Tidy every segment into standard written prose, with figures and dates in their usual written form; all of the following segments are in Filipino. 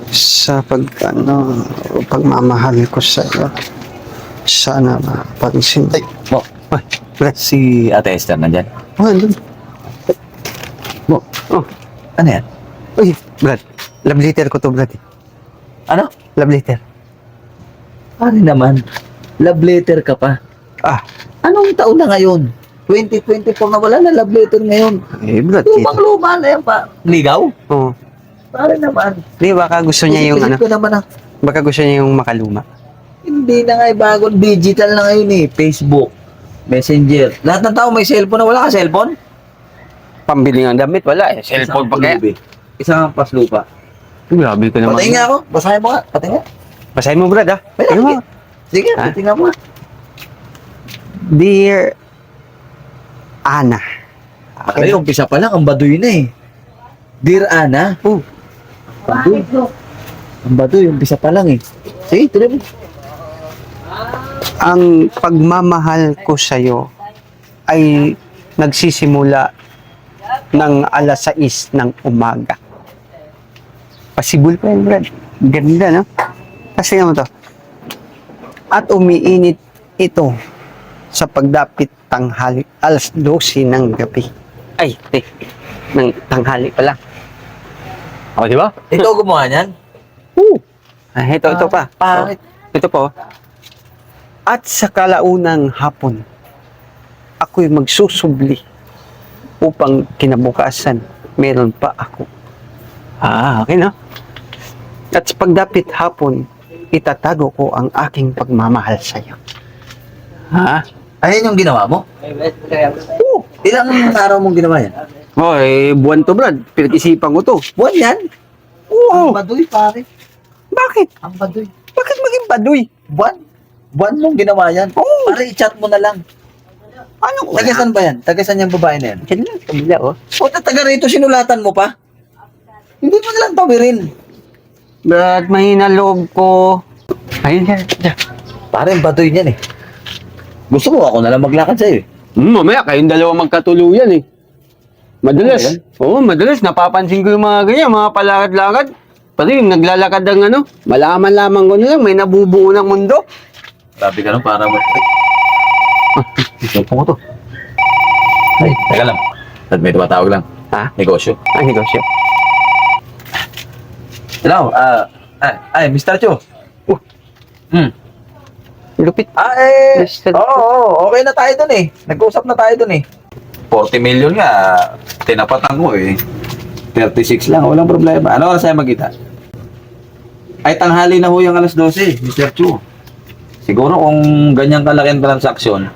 sa pagmamahal ko sa iyo. Sana mapansin. Ay, mo. Ay, Brad. Si Ate Esther nandyan. Oh, andun. Mo. Oh, Ano yan? uy, Brad. Love letter ko to, Brad. Ano? Love letter. Pare naman. Love letter ka pa. Ah, Anong taon na ngayon? 2024 na wala na love letter ngayon. eh, Brad. Lumang-luma na yan pa. Ligaw? Oh, Pare naman. di baka gusto niya yung Isip-isip ko naman baka gusto niya yung makaluma. Hindi na nga bagong digital na ngayon eh. Facebook, Messenger. Lahat ng tao may cellphone na. Wala ka cellphone? Pambili ng damit, wala eh. Cellphone pa kaya. Isang paslupa. Grabe ka naman. Patayin nga ako. Basahin mo nga. Patayin nga. Basahin mo, Brad, ah. Sige. Ano mo? Sige, Ha? tingnan mo nga. Dear Ana. Pare, umpisa pa lang. Ang baduy na eh. Dear Ana. Oh, Baduy. Ang baduy. Umpisa pa lang eh. Sige, tuloy mo. ang pagmamahal ko sa iyo ay nagsisimula ng alas 6 ng umaga. Pasibol pa yan, Brad. Ganda, no? Kasi mo to. At umiinit ito sa pagdapit tanghali, alas 12 ng gabi. Ay, ng tanghali pa lang. O, di ba? Ikaw gumawa niyan? Ito pa. Pangit. Ito po. At sa kalaunang hapon, ako'y magsusubli upang kinabukasan meron pa ako. Okay na. At sa pagdapit hapon, itatago ko ang aking pagmamahal sa iyo. Ayan yung ginawa mo? Oo. Ilang araw mong ginawa yan? Buwan to, Brad. Pinag-isipan ko to. Buwan yan? Oo. Ang baduy, pare. Bakit? Ang baduy. Bakit maging baduy? Buwan? Buwan mong ginawa yan? Oo. Pare, i-chat mo na lang. Ano ko? Tagasan ba yan? Tagasan yung babae na yan? Diyan lang, kabila, oh. O, taga rito, sinulatan mo pa? Hindi mo nalang tawirin. Brad, mahina loob ko. Ayun yan. Pare, ang baduy niyan eh. Gusto mo ako na lang maglakad sa'yo eh. Mamaya, kayong dalawa magkatuluyan eh. Madalas. Ano Oo, madalas. Napapansin ko yung mga ganyan, mga palakad-lakad. Pati yung naglalakad ng ano, malaman lamang ko na lang, may nabubuo ng mundo. Sabi ka lang para mo. Ito ko to. Ay, teka lang. At may tumatawag lang. Ha? Negosyo. Negosyo. Hello, Mr. Cho. Oh. Lupit. Mr. Oo, okay na tayo dun eh. Nag-usap na tayo dun eh. 40 million nga, tinapatan mo eh. 36 lang, walang problema. Ano oras tayo magkita? Ay, tanghali na ho yung alas 12, Mr. Chu. Siguro kung ganyang kalaking transaksyon,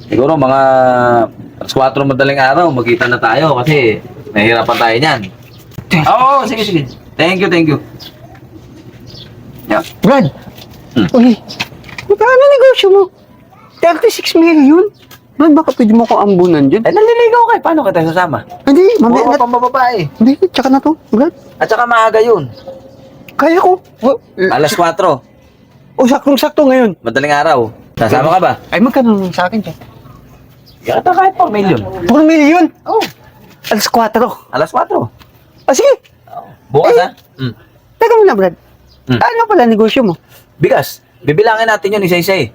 siguro mga alas 4 madaling araw, magkita na tayo kasi nahihirapan tayo niyan. Oo, sige, sige. Thank you. Yeah. Brad! Hmm. Uy, magkano negosyo mo? 36 million? Brad, baka pwede mo ko ambunan dyan? Eh, naliligaw kayo. Paano kita sasama? Hindi, Mamaya mamaya ka pang babae. Hindi, tsaka na to, Brad. At saka maaga yun. Kaya ko. Alas 4, O, saktong-sakto ngayon. madaling araw. Sasama ka ba? Ay, magkano naman sa akin dyan? Kaya kahit pang million. 4 million? Oh, Alas 4. alas 4. Sige, Bukas Eh. ha? teka muna, Brad. Hmm. Ano pala negosyo mo? Bigas. Bibilangin natin yun isa-isa eh.